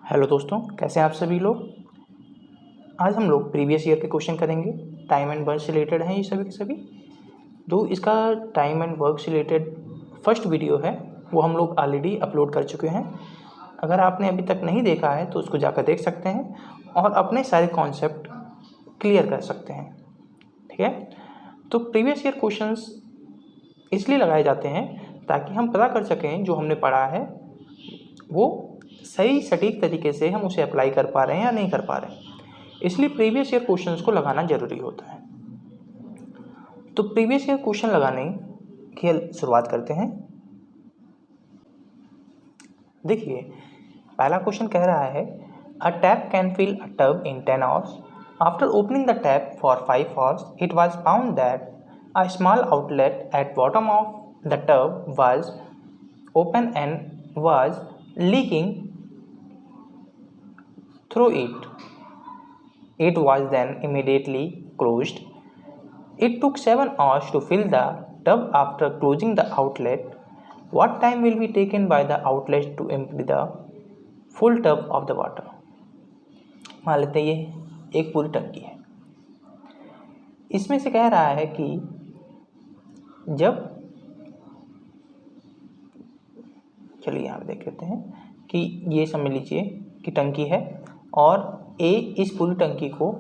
Hello दोस्तों, कैसे हैं आप सभी लोग। आज हम लोग प्रीवियस ईयर के क्वेश्चन करेंगे। टाइम एंड वर्क से रिलेटेड हैं ये सभी के सभी। तो इसका टाइम एंड वर्क से रिलेटेड फर्स्ट वीडियो है, वो हम लोग ऑलरेडी अपलोड कर चुके हैं। अगर आपने अभी तक नहीं देखा है तो उसको जाकर देख सकते हैं और अपने सारे कॉन्सेप्ट क्लियर कर सकते हैं। ठीक है, तो प्रीवियस ईयर क्वेश्चंस इसलिए लगाए जाते हैं ताकि हम पता कर सकें जो हमने पढ़ा है वो सही सटीक तरीके से हम उसे अप्लाई कर पा रहे हैं या नहीं कर पा रहे हैं। इसलिए प्रीवियस ईयर क्वेश्चंस को लगाना जरूरी होता है। तो प्रीवियस ईयर क्वेश्चन लगाने की शुरुआत करते हैं। देखिए, पहला क्वेश्चन कह रहा है a tap can fill a tub in 10 hours. After opening the tap for 5 hours, it was found that a small outlet at bottom of the tub was open and was leaking through it. It was then immediately closed. It took 7 hours to fill the tub after closing the outlet. What time will be taken by the outlet to empty the full tub of the water? मान लेते हैं ये एक पूरी टंकी है। इसमें से कह रहा है कि जब, चलिए यहाँ देख लेते हैं कि ये समझ लीजिए कि टंकी है और ए इस पूरी टंकी को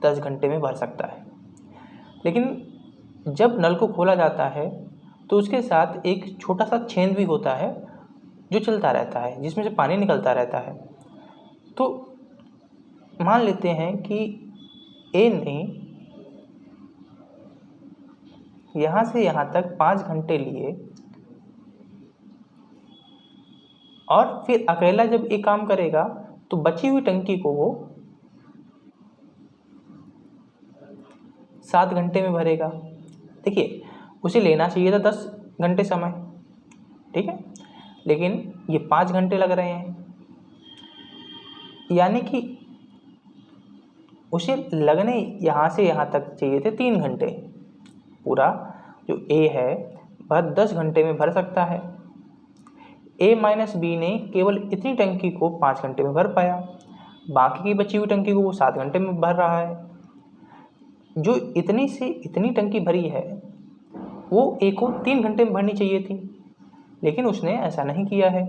10 घंटे में भर सकता है। लेकिन जब नल को खोला जाता है तो उसके साथ एक छोटा सा छेद भी होता है जो चलता रहता है, जिसमें से पानी निकलता रहता है। तो मान लेते हैं कि ए ने यहाँ से यहाँ तक 5 घंटे लिए और फिर अकेला जब एक काम करेगा तो बची हुई टंकी को वो 7 घंटे में भरेगा। देखिए, उसे लेना चाहिए था 10 घंटे समय, ठीक है, लेकिन ये 5 घंटे लग रहे हैं, यानी कि उसे लगने यहाँ से यहाँ तक चाहिए थे 3 घंटे। पूरा जो ए है वह 10 घंटे में भर सकता है। ए माइनस बी ने केवल इतनी टंकी को 5 घंटे में भर पाया, बाकी की बची हुई टंकी को वो 7 घंटे में भर रहा है। जो इतनी से इतनी टंकी भरी है वो ए को 3 घंटे में भरनी चाहिए थी, लेकिन उसने ऐसा नहीं किया है।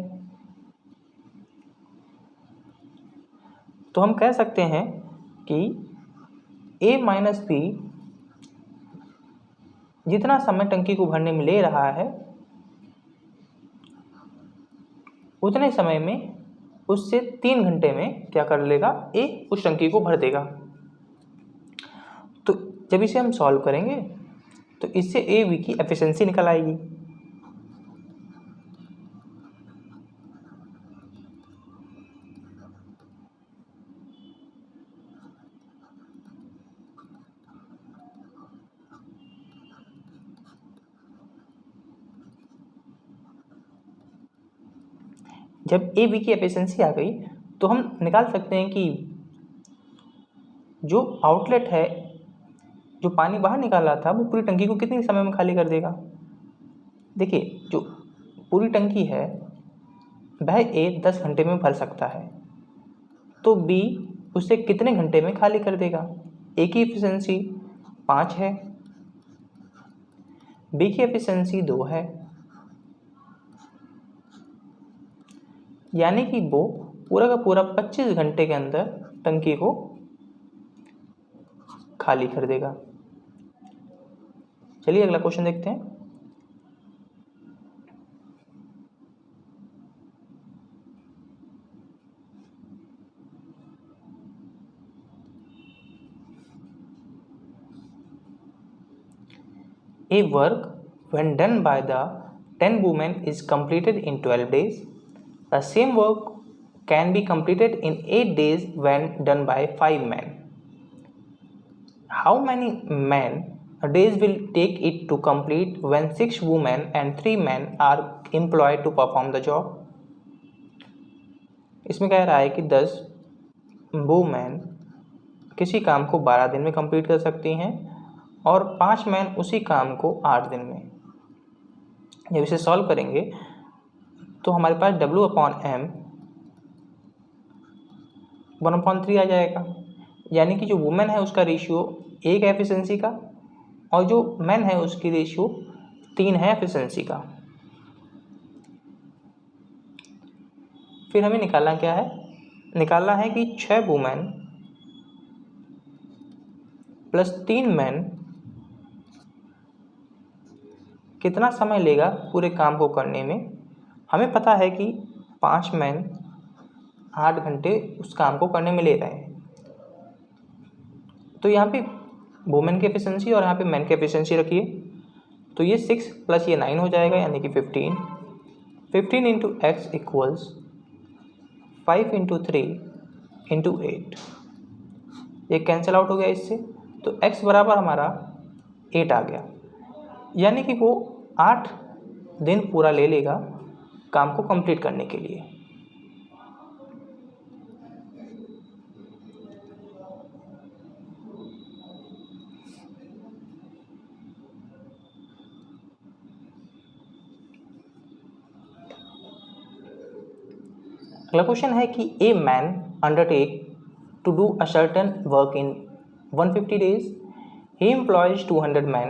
तो हम कह सकते हैं कि ए माइनस बी जितना समय टंकी को भरने में ले रहा है उतने समय में उससे 3 घंटे में क्या कर लेगा, ए उस टंकी को भर देगा। तो जब इसे हम सॉल्व करेंगे तो इससे ए बी की एफिशिएंसी निकल आएगी। जब ए बी की एफिशिएंसी आ गई तो हम निकाल सकते हैं कि जो आउटलेट है, जो पानी बाहर निकाला था, वो पूरी टंकी को कितने समय में खाली कर देगा। देखिए, जो पूरी टंकी है वह ए 10 घंटे में भर सकता है, तो बी उसे कितने घंटे में खाली कर देगा। ए की एफिशिएंसी 5 है, बी की एफिशिएंसी 2 है, यानी कि वो पूरा का पूरा 25 घंटे के अंदर टंकी को खाली कर देगा। चलिए अगला क्वेश्चन देखते हैं। A work when done by the 10 women is completed in 12 days. The same work can be completed in 8 days when done by 5 men. How many men days will take it to complete when 6 women and 3 men are employed to perform the job? इसमें कह रहा है कि 10 women किसी काम को 12 दिन में कंप्लीट कर सकती हैं और 5 मैन उसी काम को 8 दिन में। जब इसे सॉल्व करेंगे तो हमारे पास W/M 1/3 आ जाएगा। यानी कि जो वुमेन है उसका रेशियो 1 है एफिशिएंसी का, और जो मैन है उसकी रेशियो 3 है एफिशिएंसी का। फिर हमें निकालना क्या है, निकालना है कि 6 वुमेन प्लस 3 मैन कितना समय लेगा पूरे काम को करने में। हमें पता है कि 5 मैन 8 घंटे उस काम को करने में ले रहे हैं। तो यहाँ पे वुमेन की एफिशिएंसी और यहाँ पे मैन की एफिशिएंसी रखिए, तो ये 6 प्लस ये 9 हो जाएगा, यानी कि 15। 15 into x equals 5 into 3 into 8। ये कैंसिल आउट हो गया इससे, तो x बराबर हमारा 8 आ गया। यानी कि वो 8 दिन पूरा ले लेगा काम को कंप्लीट करने के लिए। अगला क्वेश्चन है कि a man undertake to do a certain work in 150 days. He employs 200 men.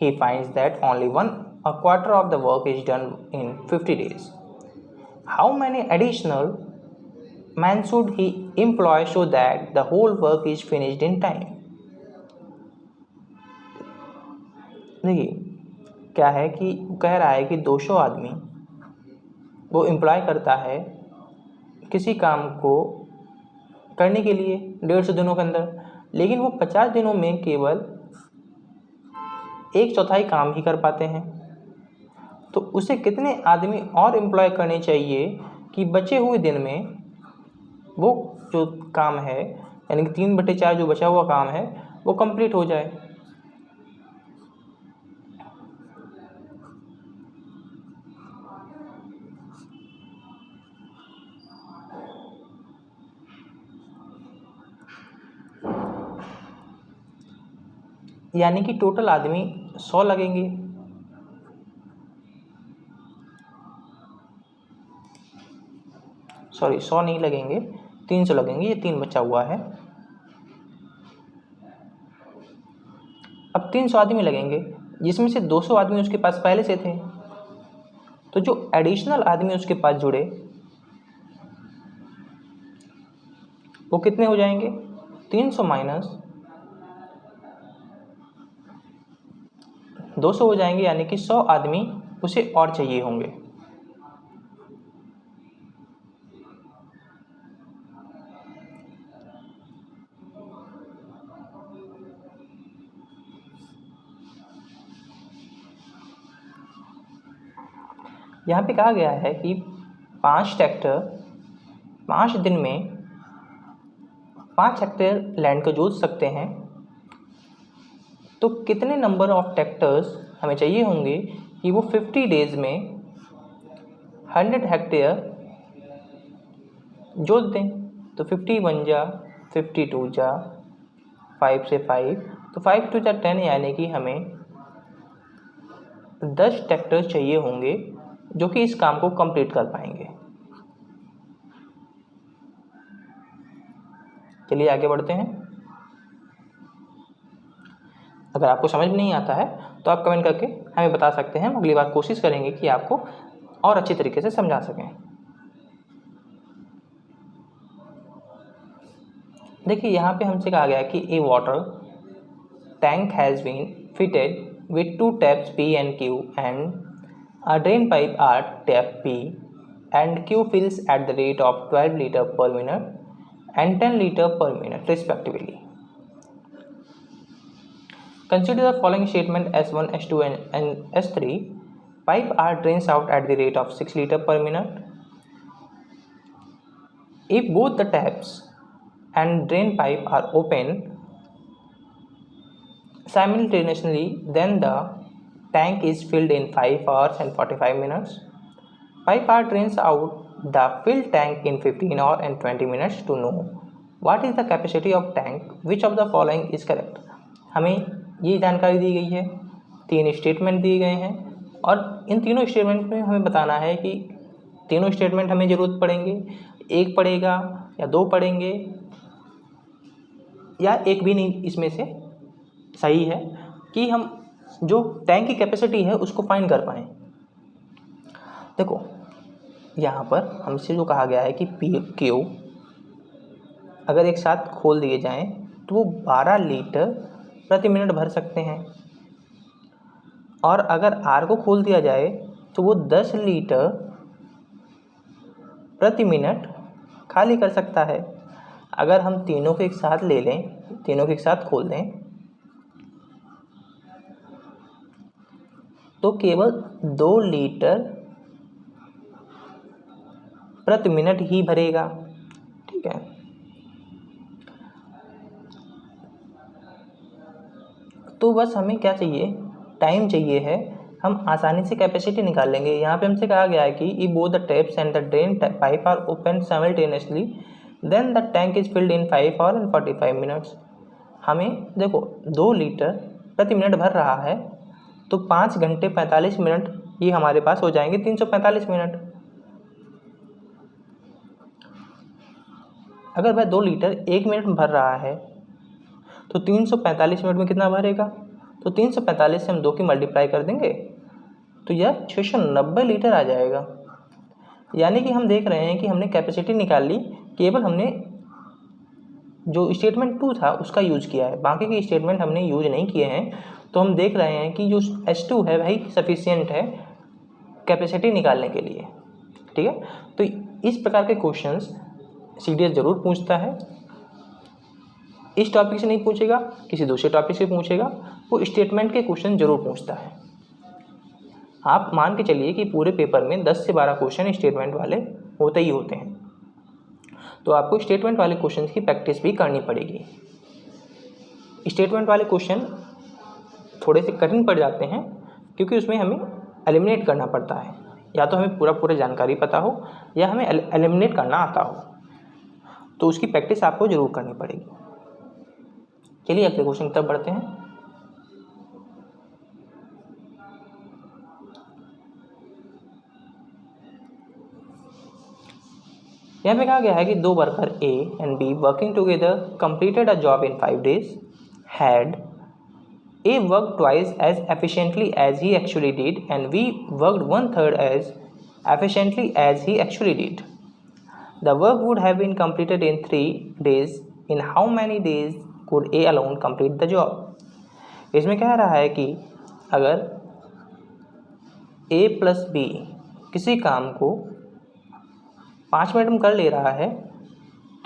He finds that only a quarter of the work is done in 50 days. How many additional men should he employ so that the whole work is finished in time? देखिए क्या है कि कह रहा है कि 200 आदमी वो एम्प्लॉय करता है किसी काम को करने के लिए 150 दिनों के अंदर, लेकिन वो 50 दिनों में केवल 1/4 काम ही कर पाते हैं। तो उसे कितने आदमी और एम्प्लॉय करने चाहिए कि बचे हुए दिन में वो जो काम है, यानी कि 3/4 जो बचा हुआ काम है वो कंप्लीट हो जाए। यानी कि टोटल आदमी 100 लगेंगे। सॉरी 100 नहीं लगेंगे, 300 लगेंगे, ये 3 बचा हुआ है। अब 300 आदमी लगेंगे, जिसमें से 200 आदमी उसके पास पहले से थे। तो जो एडिशनल आदमी उसके पास जुड़े वो कितने हो जाएंगे, 300 माइनस 200 हो जाएंगे, यानी कि 100 आदमी उसे और चाहिए होंगे। यहाँ पे कहा गया है कि 5 ट्रैक्टर 5 दिन में 5 हेक्टेयर लैंड को जोत सकते हैं। तो कितने नंबर ऑफ ट्रैक्टर्स हमें चाहिए होंगे कि वो 50 डेज में 100 हेक्टेयर जोत दें। तो 50 1 जा 52 जा 5 से 5, तो 5 2 जा 10, यानी कि हमें 10 ट्रैक्टर चाहिए होंगे जो कि इस काम को कंप्लीट कर पाएंगे। चलिए आगे बढ़ते हैं। अगर आपको समझ में नहीं आता है तो आप कमेंट करके हमें बता सकते हैं, हम अगली बार कोशिश करेंगे कि आपको और अच्छी तरीके से समझा सकें। देखिए यहाँ पे हमसे कहा गया कि a water tank has been fitted with 2 taps P and Q and a drain pipe at tap P and Q fills at the rate of 12 liters per minute and 10 liters per minute respectively. Consider the following statement S1, S2 and S3. Pipe are drains out at the rate of 6 liters per minute. If both the taps and drain pipe are open simultaneously, then the tank is filled in 5 hours and 45 minutes. Pipe are drains out the filled tank in 15 hours and 20 minutes. To know what is the capacity of tank, which of the following is correct? हमें ये जानकारी दी गई है, 3 statement दिए गए हैं और इन तीनों स्टेटमेंट में हमें बताना है कि तीनों स्टेटमेंट हमें ज़रूरत पड़ेंगे। एक पड़ेगा या 2 पढ़ेंगे या एक भी नहीं इसमें से सही है कि हम जो टैंक की कैपेसिटी है उसको फाइंड कर पाएँ। देखो यहाँ पर हमसे जो कहा गया है कि पी क्यू अगर एक साथ खोल दिए जाएं तो वो 12 लीटर प्रति मिनट भर सकते हैं, और अगर आर को खोल दिया जाए तो वो 10 लीटर प्रति मिनट खाली कर सकता है। अगर हम तीनों को एक साथ ले लें, तीनों को एक साथ खोल दें तो केवल 2 लीटर प्रति मिनट ही भरेगा। ठीक है, तो बस हमें क्या चाहिए, टाइम चाहिए है। हम आसानी से कैपेसिटी निकाल लेंगे। यहाँ पे हमसे कहा गया है कि if both the taps and the drain pipe are open simultaneously then the tank is filled in 5 hours and 45 minutes। हमें देखो 2 लीटर प्रति मिनट भर रहा है तो 5 घंटे 45 मिनट ये हमारे पास हो जाएंगे 345 मिनट। अगर वह 2 लीटर 1 मिनट में भर रहा है तो 345 मिनट में कितना भरेगा, तो 345 से हम 2 की मल्टीप्लाई कर देंगे तो यह 690 लीटर आ जाएगा। यानी कि हम देख रहे हैं कि हमने कैपेसिटी निकाल ली, केवल हमने जो स्टेटमेंट 2 था उसका यूज़ किया है, बाकी के स्टेटमेंट हमने यूज नहीं किए हैं। तो हम देख रहे हैं कि जो S2 है वही सफिशियंट है कैपेसिटी निकालने के लिए। ठीक है, तो इस प्रकार के क्वेश्चंस CDS जरूर पूछता है। इस टॉपिक से नहीं पूछेगा, किसी दूसरे टॉपिक से पूछेगा, वो स्टेटमेंट के क्वेश्चन जरूर पूछता है। आप मान के चलिए कि पूरे पेपर में 10 से 12 क्वेश्चन स्टेटमेंट वाले होते ही होते हैं, तो आपको स्टेटमेंट वाले क्वेश्चन की प्रैक्टिस भी करनी पड़ेगी। स्टेटमेंट वाले क्वेश्चन थोड़े से कठिन पड़ जाते हैं क्योंकि उसमें हमें एलिमिनेट करना पड़ता है, या तो हमें पूरा जानकारी पता हो या हमें एलिमिनेट करना आता हो, तो उसकी प्रैक्टिस आपको जरूर करनी पड़ेगी। चलिए अगले क्वेश्चन की तरफ बढ़ते हैं। यहाँ पे कहा गया है कि 2 worker A and B working together completed a job in 5 days. Had A worked twice as efficiently as he actually did and B worked 1/3 as efficiently as he actually did. The work would have been completed in 3 days. In how many days could A alone complete the job? इसमें कह रहा है कि अगर A + B किसी काम को 5 minute में कर ले रहा है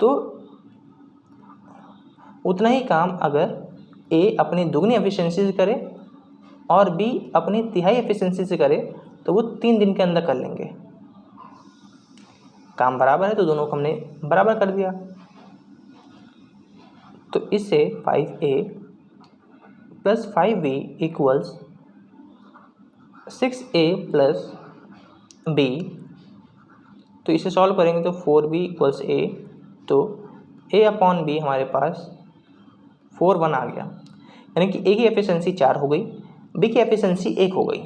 तो उतना ही काम अगर A अपनी दुगनी एफिशिएंसी से करे और B अपनी तिहाई एफिशिएंसी से करे तो वो 3 दिन के अंदर कर लेंगे। काम बराबर है तो दोनों को हमने बराबर कर दिया, तो इससे 5A + 5B = 6A + B, तो इसे सॉल्व करेंगे तो 4B = A, तो A/B हमारे पास 4/1 आ गया। यानी कि A की एफिशिएंसी 4 हो गई, B की एफिशिएंसी 1 हो गई।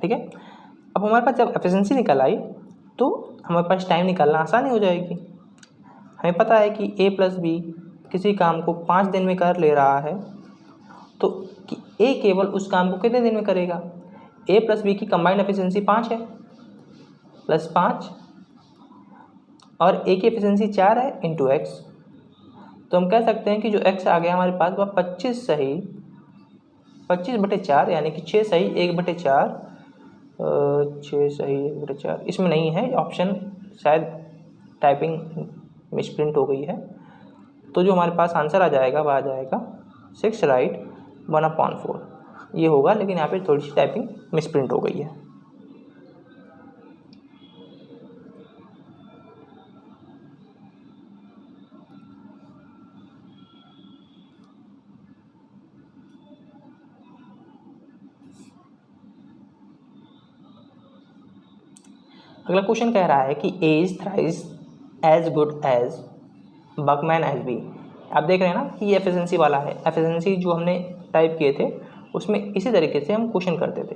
ठीक है, अब हमारे पास जब एफिशिएंसी निकल आई तो हमारे पास टाइम निकालना आसानी हो जाएगी। हमें पता है कि A + B किसी काम को 5 दिन में कर ले रहा है, तो A केवल उस काम को कितने दिन में करेगा। A + B की कंबाइंड एफिशिएंसी 5 है, +5, और A की एफिशिएंसी 4 है × X, तो हम कह सकते हैं कि जो X आ गया हमारे पास वह 25 सही 25/4, यानी कि 6 सही 1/4, 6 सही 1/4 इसमें नहीं है ऑप्शन, शायद टाइपिंग मिसप्रिंट हो गई है। तो जो हमारे पास आंसर आ जाएगा वह आ जाएगा 6 राइट 1/4 ये होगा, लेकिन यहाँ पे थोड़ी सी टाइपिंग मिसप्रिंट हो गई है। अगला क्वेश्चन कह रहा है कि A is thrice as good as Buckman as B। आप देख रहे हैं ना कि ये एफिशिएंसी वाला है। एफिशिएंसी जो हमने टाइप किए थे उसमें इसी तरीके से हम क्वेश्चन करते थे,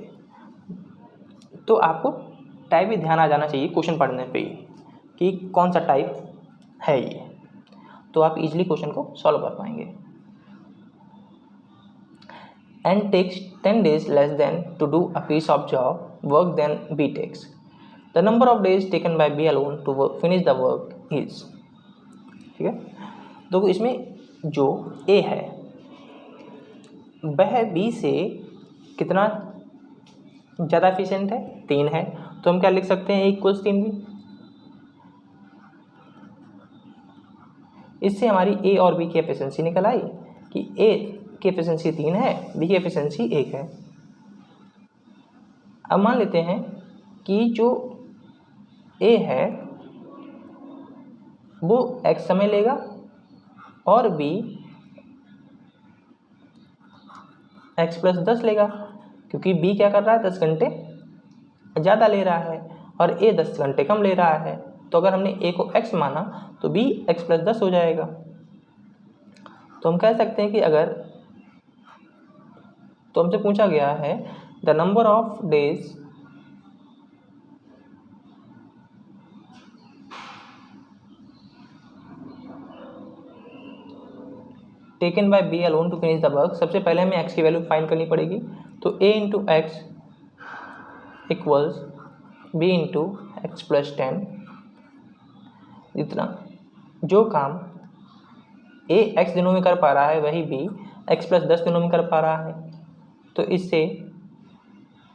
तो आपको टाइप भी ध्यान आ जाना चाहिए क्वेश्चन पढ़ने पे कि कौन सा टाइप है ये, तो आप इजीली क्वेश्चन को सॉल्व कर पाएंगे। And takes 10 days less than to do a piece of job work then B takes the number of days taken by B alone to finish the work is. ठीक है, तो इसमें जो ए है वह बी से कितना ज़्यादा एफिशिएंट है, 3 है, तो हम क्या लिख सकते हैं, इक्वल्स 3 भी। इससे हमारी ए और बी की एफिशिएंसी निकल आई कि ए की एफिशिएंसी 3 है, बी की एफिशिएंसी 1 है। अब मान लेते हैं कि जो ए है वो x समय लेगा और b x प्लस 10 लेगा, क्योंकि b क्या कर रहा है, 10 घंटे ज़्यादा ले रहा है और a 10 घंटे कम ले रहा है। तो अगर हमने a को x माना तो b x प्लस 10 हो जाएगा। तो हम कह सकते हैं कि अगर तो हमसे पूछा गया है the number of days taken by B alone to finish the work. सबसे पहले हमें x की वैल्यू फाइंड करनी पड़ेगी, तो a into x equals b into x plus 10। जितना जो काम a x दिनों में कर पा रहा है वही b x प्लस 10 दिनों में कर पा रहा है। तो इससे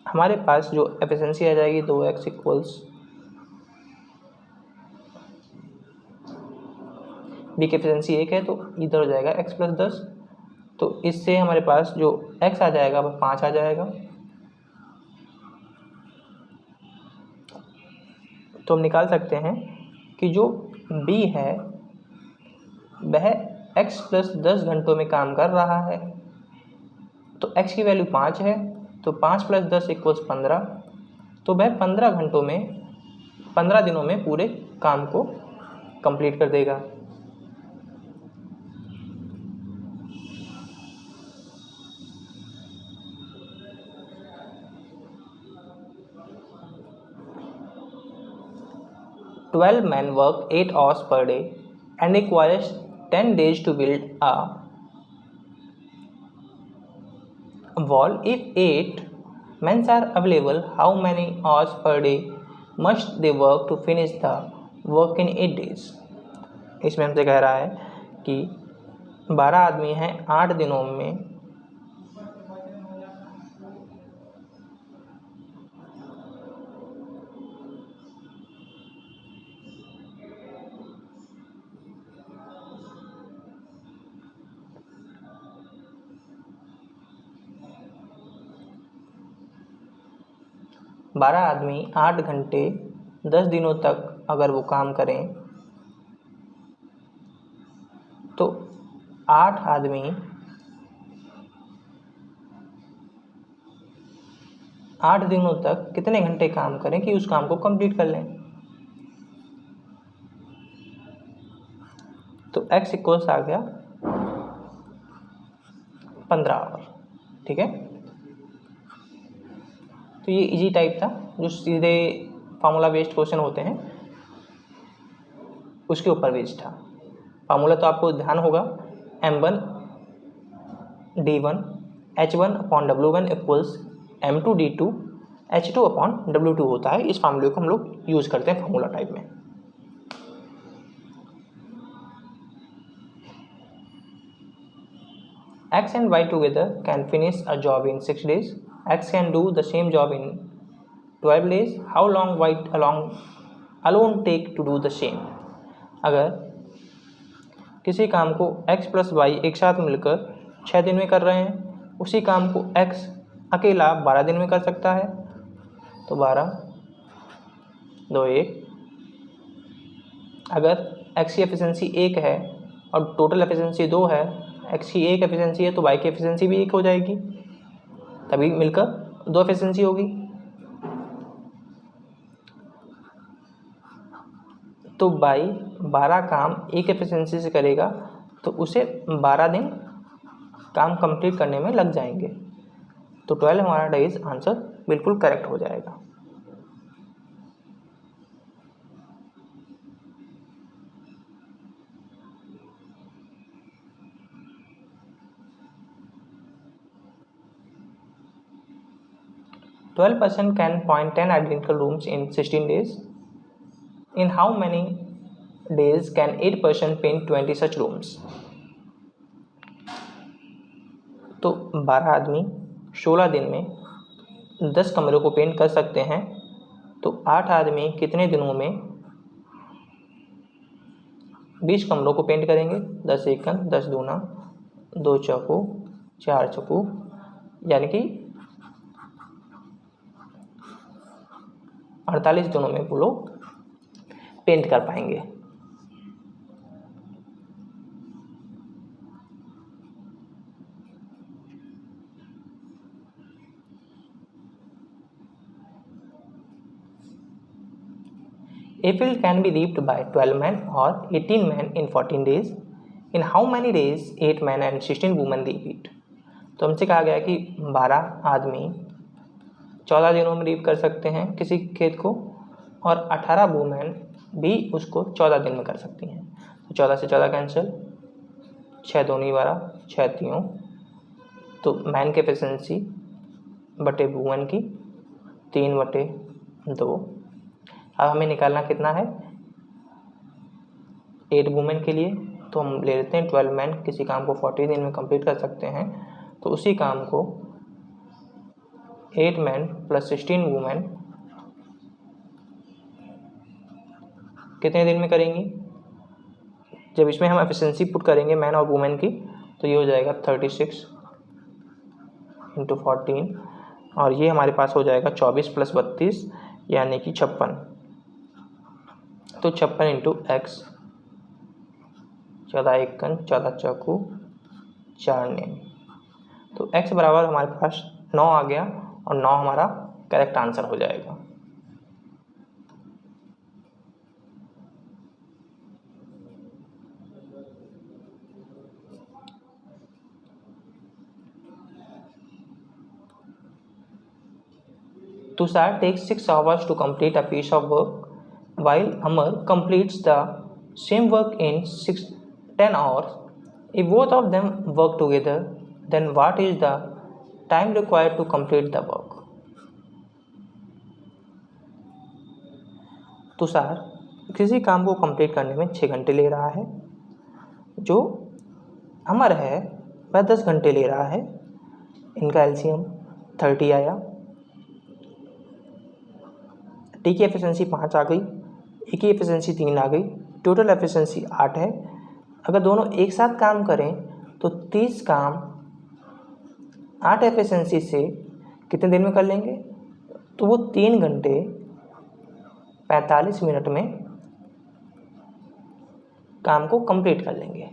हमारे पास जो एफिशिएंसी आ जाएगी 2x इक्वल्स बी की एफिशिएंसी 1 है तो इधर हो जाएगा x प्लस 10। तो इससे हमारे पास जो x आ जाएगा वह 5 आ जाएगा। तो हम निकाल सकते हैं कि जो b है वह x प्लस 10 घंटों में काम कर रहा है। तो x की वैल्यू 5 है, तो 5 प्लस 10 इक्वल्स 15। तो वह 15 दिनों में पूरे काम को कंप्लीट कर देगा। Twelve men work 8 hours per day and requires 10 days to build a wall. If 8 men are available, how many hours per day must they work to finish the work in 8 days? इसमें हमसे कह रहा है कि 12 आदमी हैं, 8 दिनों में 12 आदमी 8 घंटे 10 दिनों तक अगर वो काम करें तो 8 आदमी 8 दिनों तक कितने घंटे काम करें कि उस काम को कंप्लीट कर लें। तो x इक्वल्स आ गया 15 आवर। ठीक है, तो ये इजी टाइप था, जो सीधे फार्मूला बेस्ड क्वेश्चन होते हैं उसके ऊपर बेस्ड था। फार्मूला तो आपको ध्यान होगा, m1 d1 h1 upon w1 equals m2 d2 h2 upon w2 होता है। इस फार्मूले को हम लोग यूज़ करते हैं फार्मूला टाइप में। X and Y together can finish a job in 6 days. X can do the same job in 12 days. How long Y alone take to do the same? अगर किसी काम को x प्लस y एक साथ मिलकर 6 दिन में कर रहे हैं, उसी काम को x अकेला 12 दिन में कर सकता है। तो 12 2 1। अगर x की एफिशिएंसी 1 है और टोटल एफिशिएंसी 2 है, x की 1 एफिशिएंसी है तो y की एफिशिएंसी भी 1 हो जाएगी, तभी मिलकर 2 एफिशिएंसी होगी। तो y 12 काम 1 एफिशिएंसी से करेगा तो उसे 12 दिन काम कंप्लीट करने में लग जाएंगे। तो 12 हमारा डेज आंसर बिल्कुल करेक्ट हो जाएगा। 12% can point 10 identical rooms in 16 days. In how many days can 8% paint 20 such rooms? तो 12 आदमी 16 दिन में 10 कमरों को पेंट कर सकते हैं, तो 8 आदमी कितने दिनों में 20 कमरों को पेंट करेंगे? 10 एकन 10 दूना 2 चौको 4 चौको, यानी कि 48 दिनों में वो लोग पेंट कर पाएंगे। A field can be reaped by 12 men or 18 men in 14 days. In how many days 8 men and 16 women reap it? तो हमसे कहा गया कि 12 आदमी 14 दिनों में रीप कर सकते हैं किसी खेत को, और 18 वुमेन भी उसको 14 दिन में कर सकती हैं। तो 14 से 14 कैंसिल, 6 दूनी 12, 6 तीनों, तो मैन की एफिशिएंसी बटे वुमेन की 3/2। अब हमें निकालना कितना है 8 वुमेन के लिए, तो हम ले लेते हैं 12 मैन किसी काम को 40 दिन में कंप्लीट कर सकते हैं, तो उसी काम को 8 मैन प्लस 16 वुमेन कितने दिन में करेंगी? जब इसमें हम एफिशिएंसी पुट करेंगे मैन और वुमेन की, तो ये हो जाएगा 36 × 14, और ये हमारे पास हो जाएगा 24 + 32 यानी कि 56। तो 56 × x, 14 एकन 14 चौकू 4 नेम, तो x बराबर हमारे पास 9 आ गया, और 9 हमारा करेक्ट आंसर हो जाएगा। Tushar takes 6 hours to complete a piece of work, while Amar completes the same work in 10 hours. If both of them work together, then what is the time required to complete the work? Tushar किसी काम को complete करने में 6 घंटे ले रहा है, जो अमर है वह 10 घंटे ले रहा है। इनका एलसीएम 30 आया, टी की एफिशिएंसी 5 आ गई, ए की एफिशिएंसी 3 आ गई, टोटल एफिशिएंसी 8 है। अगर दोनों एक साथ काम करें तो 30 काम 8 एफिशिएंसी से कितने दिन में कर लेंगे? तो वो 3 घंटे 45 मिनट में काम को कंप्लीट कर लेंगे।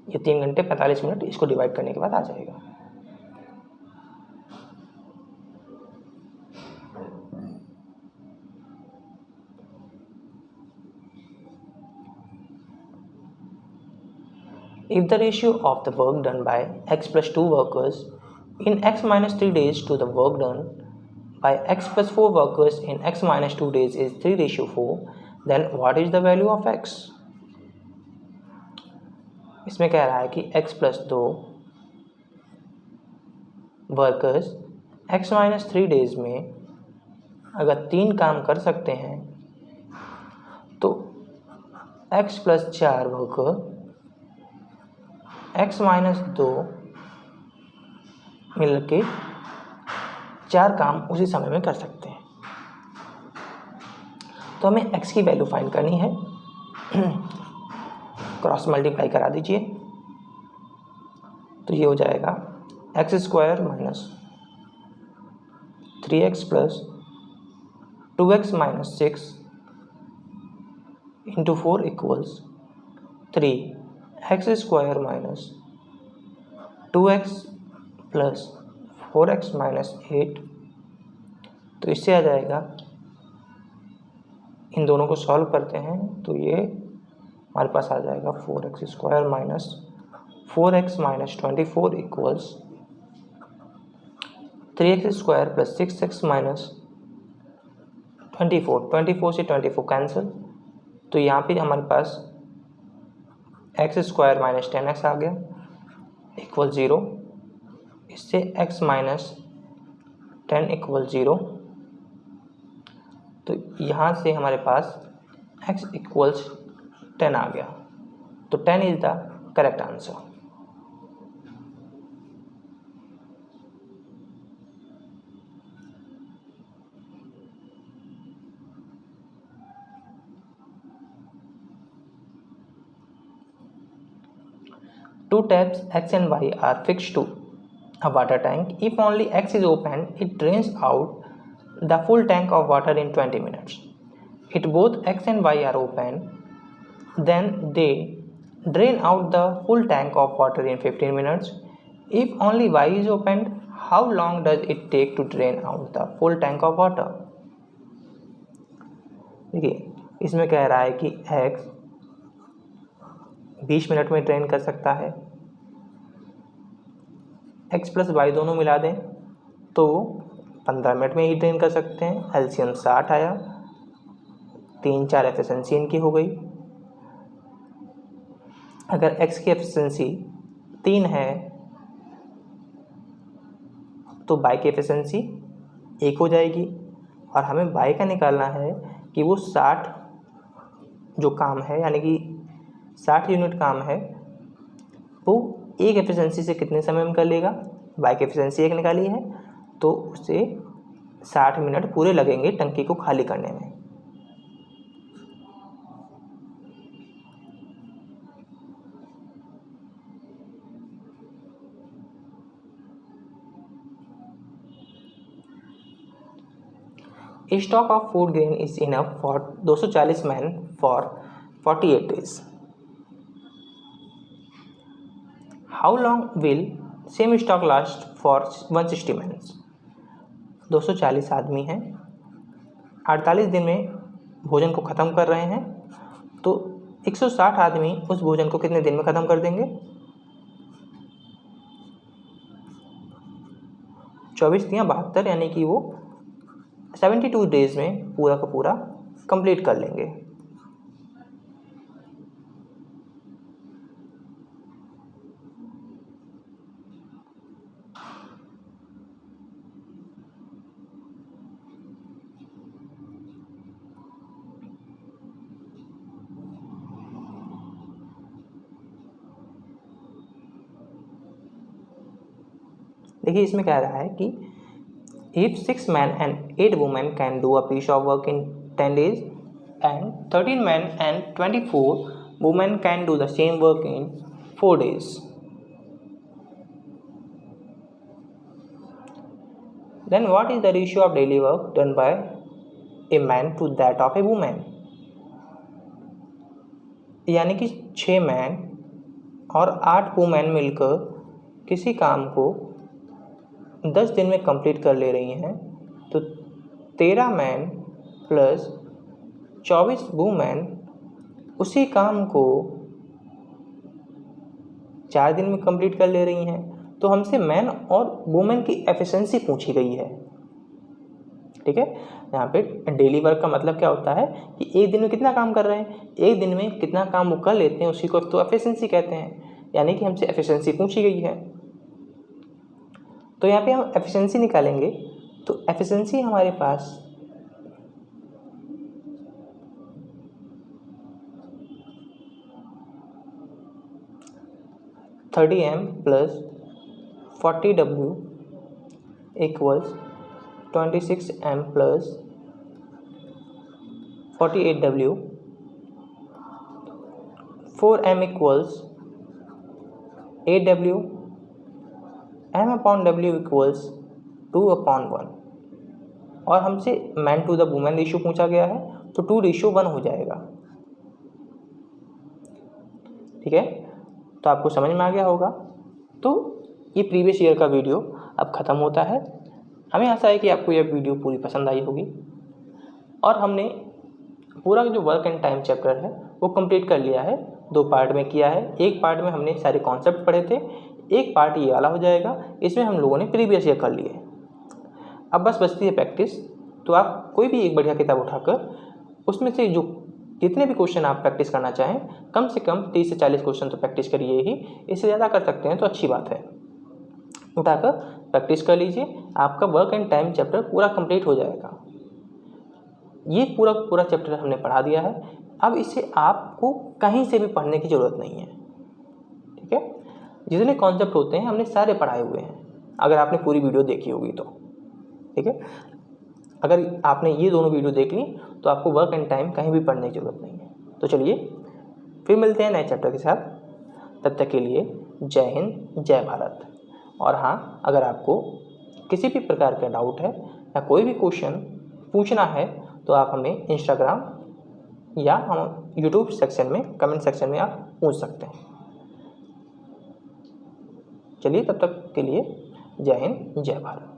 ये 3 घंटे 45 मिनट इसको डिवाइड करने के बाद आ जाएगा। If the ratio of the work done by x plus 2 workers in x minus 3 days to the work done by x plus 4 workers in x minus 2 days is 3:4, then what is the value of x? इसमें कह रहा है कि x plus 2 workers x minus 3 days में अगर 3 काम कर सकते हैं, तो x plus 4 worker x minus 2 मिल के 4 काम उसी समय में कर सकते हैं। तो हमें x की वैल्यू फाइंड करनी है। क्रॉस मल्टीप्लाई करा दीजिए, तो ये हो जाएगा x² minus 3x plus 2x minus 6 into 4 equals 3x² minus 2x plus 4x minus 8। तो इससे आ जाएगा, इन दोनों को सॉल्व करते हैं तो ये हमारे पास आ जाएगा 4x² minus 4x minus 24 equals 3x² plus 6x minus 24 से 24 कैंसिल, तो यहाँ पे हमारे पास x² माइनस 10x आ गया इक्वल 0। इससे x माइनस 10 इक्वल 0। तो यहाँ से हमारे पास x इक्वल्स 10 आ गया। तो 10 is the correct answer. Two taps X and Y are fixed to a water tank. If only X is open, it drains out the full tank of water in 20 minutes. If both X and Y are open, then they drain out the full tank of water in 15 minutes. If only Y is opened, how long does it take to drain out the full tank of water? देखिए, इसमें कह रहा है कि X 20 minute में drain कर सकता है, x प्लस वाई दोनों मिला दें तो 15 मिनट में ही ड्रेन कर सकते हैं। एलसीएम 60 आया, 3-4 एफिशिएंसी इनकी हो गई। अगर x की एफिशिएंसी 3 है तो y की एफिशिएंसी 1 हो जाएगी, और हमें y का निकालना है कि वो 60 जो काम है, यानी कि 60 यूनिट काम है, वो एक एफिशिएंसी से कितने समय में कर लेगा। y की एफिशिएंसी 1 निकाली है तो उसे 60 मिनट पूरे लगेंगे टंकी को खाली करने में। A stock of food grain is enough for 240 men for 48 days. How long will same stock last for 160 men? 240 आदमी हैं, 48 दिन में भोजन को ख़त्म कर रहे हैं, तो 160 आदमी उस भोजन को कितने दिन में ख़त्म कर देंगे। 24 या 72, यानी कि वो 72 डेज में पूरा का पूरा कंप्लीट कर लेंगे। देखिए, इसमें कह रहा है कि if 6 men and 8 women can do a piece of work in 10 days and 13 men and 24 women can do the same work in 4 days, then what is the ratio of daily work done by a man to that of a woman? यानी कि 6 man और 8 women मिलकर किसी काम को 10 दिन में complete कर ले रही हैं, तो 13 मैन प्लस 24 वुमेन उसी काम को 4 दिन में कंप्लीट कर ले रही हैं। तो हमसे मैन और वुमेन की एफिशिएंसी पूछी गई है। ठीक है, यहाँ पे डेली वर्क का मतलब क्या होता है कि एक दिन में कितना काम कर रहे हैं, एक दिन में कितना काम वो कर लेते हैं, उसी को तो एफिशिएंसी कहते हैं। यानी कि हमसे एफिशिएंसी पूछी गई है, तो यहाँ पे हम एफिशिएंसी निकालेंगे। तो एफिशिएंसी हमारे पास (30M + 40W = 26M + 48W, 4M = 8W, M/W = 2/1, और हमसे man to the women ratio पूछा गया है, तो 2:1 हो जाएगा। ठीक है, तो आपको समझ में आ गया होगा। तो ये प्रीवियस ईयर का वीडियो अब ख़त्म होता है। हमें आशा है कि आपको यह वीडियो पूरी पसंद आई होगी, और हमने पूरा जो वर्क एंड टाइम चैप्टर है वो कंप्लीट कर लिया है। 2 पार्ट में किया है। एक पार्ट में हमने सारे कॉन्सेप्ट पढ़े थे, एक पार्ट ये वाला हो जाएगा, इसमें हम लोगों ने प्रीवियस ईयर कर लिए। अब बस बचती है प्रैक्टिस। तो आप कोई भी एक बढ़िया किताब उठाकर उसमें से जो जितने भी क्वेश्चन आप प्रैक्टिस करना चाहें, कम से कम 30 से 40 क्वेश्चन तो प्रैक्टिस करिए ही। इससे ज़्यादा कर सकते हैं तो अच्छी बात है। उठाकर प्रैक्टिस कर लीजिए, आपका वर्क एंड टाइम चैप्टर पूरा कंप्लीट हो जाएगा। ये पूरा चैप्टर हमने पढ़ा दिया है। अब इसे आपको कहीं से भी पढ़ने की ज़रूरत नहीं है, ठीक है। जितने कॉन्सेप्ट होते हैं हमने सारे पढ़ाए हुए हैं, अगर आपने पूरी वीडियो देखी होगी तो, ठीक है। अगर आपने ये दोनों वीडियो देख ली तो आपको वर्क एंड टाइम कहीं भी पढ़ने की ज़रूरत नहीं है। तो चलिए फिर मिलते हैं नए चैप्टर के साथ, तब तक के लिए जय हिंद, जय भारत। और हाँ, अगर आपको किसी भी प्रकार का डाउट है या कोई भी क्वेश्चन पूछना है तो आप हमें इंस्टाग्राम या हम यूट्यूब सेक्शन में, कमेंट सेक्शन में आप पूछ सकते हैं। चलिए तब तक के लिए जय हिंद, जय भारत।